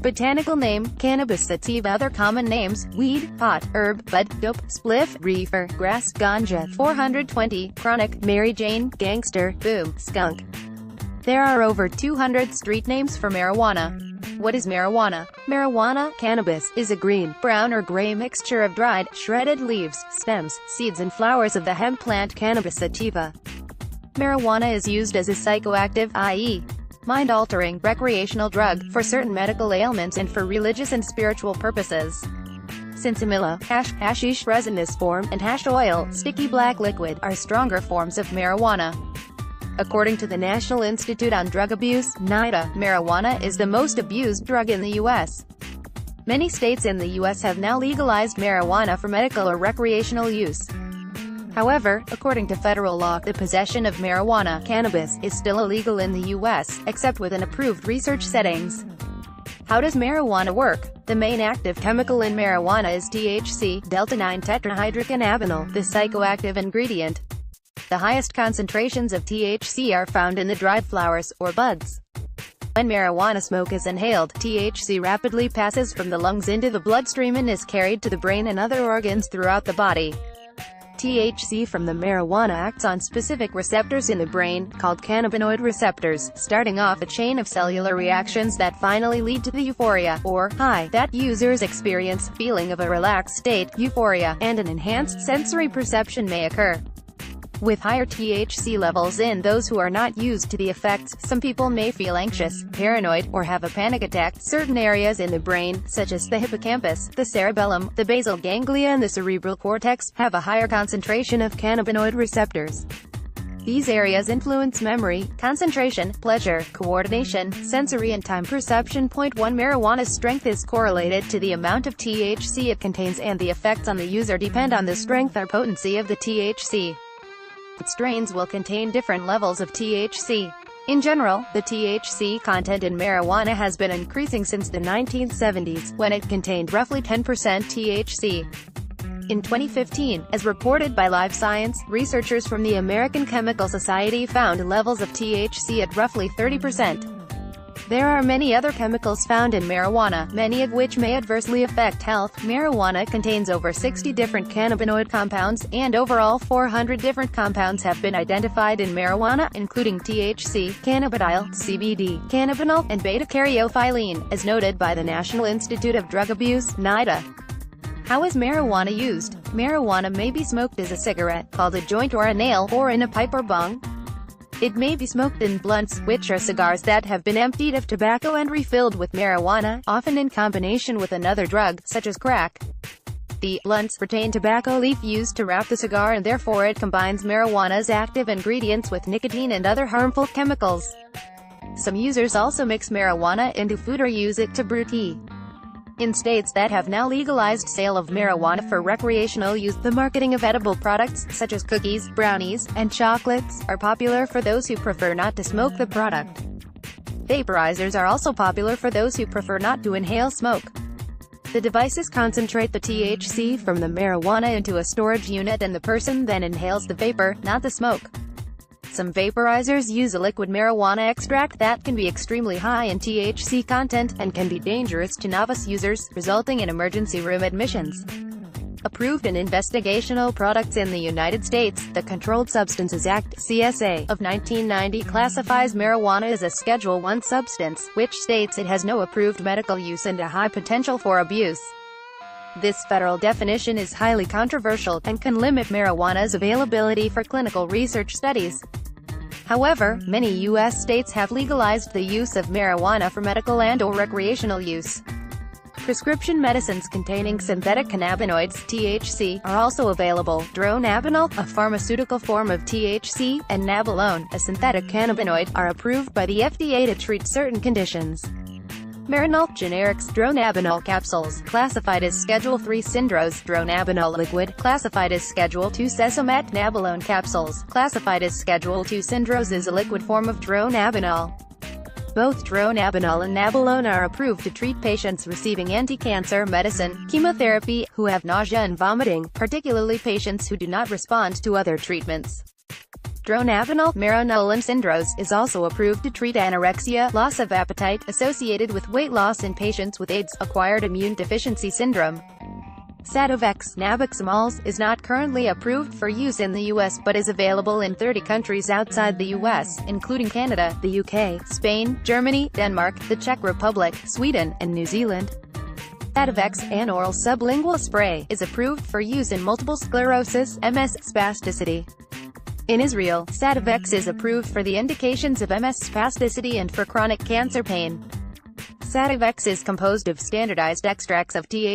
Botanical name, cannabis sativa. Other common names, weed, pot, herb, bud, dope, spliff, reefer, grass, ganja. 420, chronic, Mary Jane, gangster, boom, skunk. There are over 200 street names for marijuana. What is marijuana? Marijuana, cannabis, is a green, brown or gray mixture of dried, shredded leaves, stems, seeds and flowers of the hemp plant Cannabis sativa. Marijuana is used as a psychoactive, i.e., mind-altering, recreational drug, for certain medical ailments and for religious and spiritual purposes. Sinsemilla, hashish resinous form, and hash oil, sticky black liquid, are stronger forms of marijuana. According to the National Institute on Drug Abuse, NIDA, marijuana is the most abused drug in the U.S. Many states in the U.S. have now legalized marijuana for medical or recreational use. However, according to federal law, the possession of marijuana, cannabis, is still illegal in the U.S., except within approved research settings. How does marijuana work? The main active chemical in marijuana is THC, delta-9 tetrahydrocannabinol, the psychoactive ingredient. The highest concentrations of THC are found in the dried flowers, or buds. When marijuana smoke is inhaled, THC rapidly passes from the lungs into the bloodstream and is carried to the brain and other organs throughout the body. THC from the marijuana acts on specific receptors in the brain, called cannabinoid receptors, starting off a chain of cellular reactions that finally lead to the euphoria, or high, that users experience. Feeling of a relaxed state, euphoria, and an enhanced sensory perception may occur. With higher THC levels in those who are not used to the effects, some people may feel anxious, paranoid, or have a panic attack. Certain areas in the brain, such as the hippocampus, the cerebellum, the basal ganglia and the cerebral cortex, have a higher concentration of cannabinoid receptors. These areas influence memory, concentration, pleasure, coordination, sensory and time perception. 1 Marijuana's strength is correlated to the amount of THC it contains, and the effects on the user depend on the strength or potency of the THC. Strains will contain different levels of THC. In general, the THC content in marijuana has been increasing since the 1970s, when it contained roughly 10% THC. In 2015, as reported by Live Science, researchers from the American Chemical Society found levels of THC at roughly 30%. There are many other chemicals found in marijuana, many of which may adversely affect health. Marijuana contains over 60 different cannabinoid compounds, and overall 400 different compounds have been identified in marijuana, including THC, cannabidiol, CBD, cannabinol, and beta-caryophyllene, as noted by the National Institute of Drug Abuse, NIDA. How is marijuana used? Marijuana may be smoked as a cigarette, called a joint or a nail, or in a pipe or bong. It may be smoked in blunts, which are cigars that have been emptied of tobacco and refilled with marijuana, often in combination with another drug, such as crack. The blunts retain tobacco leaf used to wrap the cigar, and therefore it combines marijuana's active ingredients with nicotine and other harmful chemicals. Some users also mix marijuana into food or use it to brew tea. In states that have now legalized sale of marijuana for recreational use, the marketing of edible products, such as cookies, brownies, and chocolates, are popular for those who prefer not to smoke the product. Vaporizers are also popular for those who prefer not to inhale smoke. The devices concentrate the THC from the marijuana into a storage unit, and the person then inhales the vapor, not the smoke. Some vaporizers use a liquid marijuana extract that can be extremely high in THC content, and can be dangerous to novice users, resulting in emergency room admissions. Approved and investigational products in the United States, the Controlled Substances Act, CSA, of 1990 classifies marijuana as a Schedule I substance, which states it has no approved medical use and a high potential for abuse. This federal definition is highly controversial, and can limit marijuana's availability for clinical research studies. However, many U.S. states have legalized the use of marijuana for medical and/or recreational use. Prescription medicines containing synthetic cannabinoids, THC, are also available. Dronabinol, a pharmaceutical form of THC, and nabilone, a synthetic cannabinoid, are approved by the FDA to treat certain conditions. Marinol, generics, dronabinol capsules, classified as Schedule III Syndrose, dronabinol liquid, classified as Schedule II Sesomet, nabilone capsules, classified as Schedule II Syndrose, is a liquid form of dronabinol. Both dronabinol and nabilone are approved to treat patients receiving anti-cancer medicine, chemotherapy, who have nausea and vomiting, particularly patients who do not respond to other treatments. Dronabinol, Marinolan Syndrose, is also approved to treat anorexia, loss of appetite, associated with weight loss in patients with AIDS, acquired immune deficiency syndrome. Sativex, nabiximols, is not currently approved for use in the U.S. but is available in 30 countries outside the U.S., including Canada, the UK, Spain, Germany, Denmark, the Czech Republic, Sweden, and New Zealand. Sativex, an oral sublingual spray, is approved for use in multiple sclerosis, MS, spasticity. In Israel, Sativex is approved for the indications of MS spasticity and for chronic cancer pain. Sativex is composed of standardized extracts of THC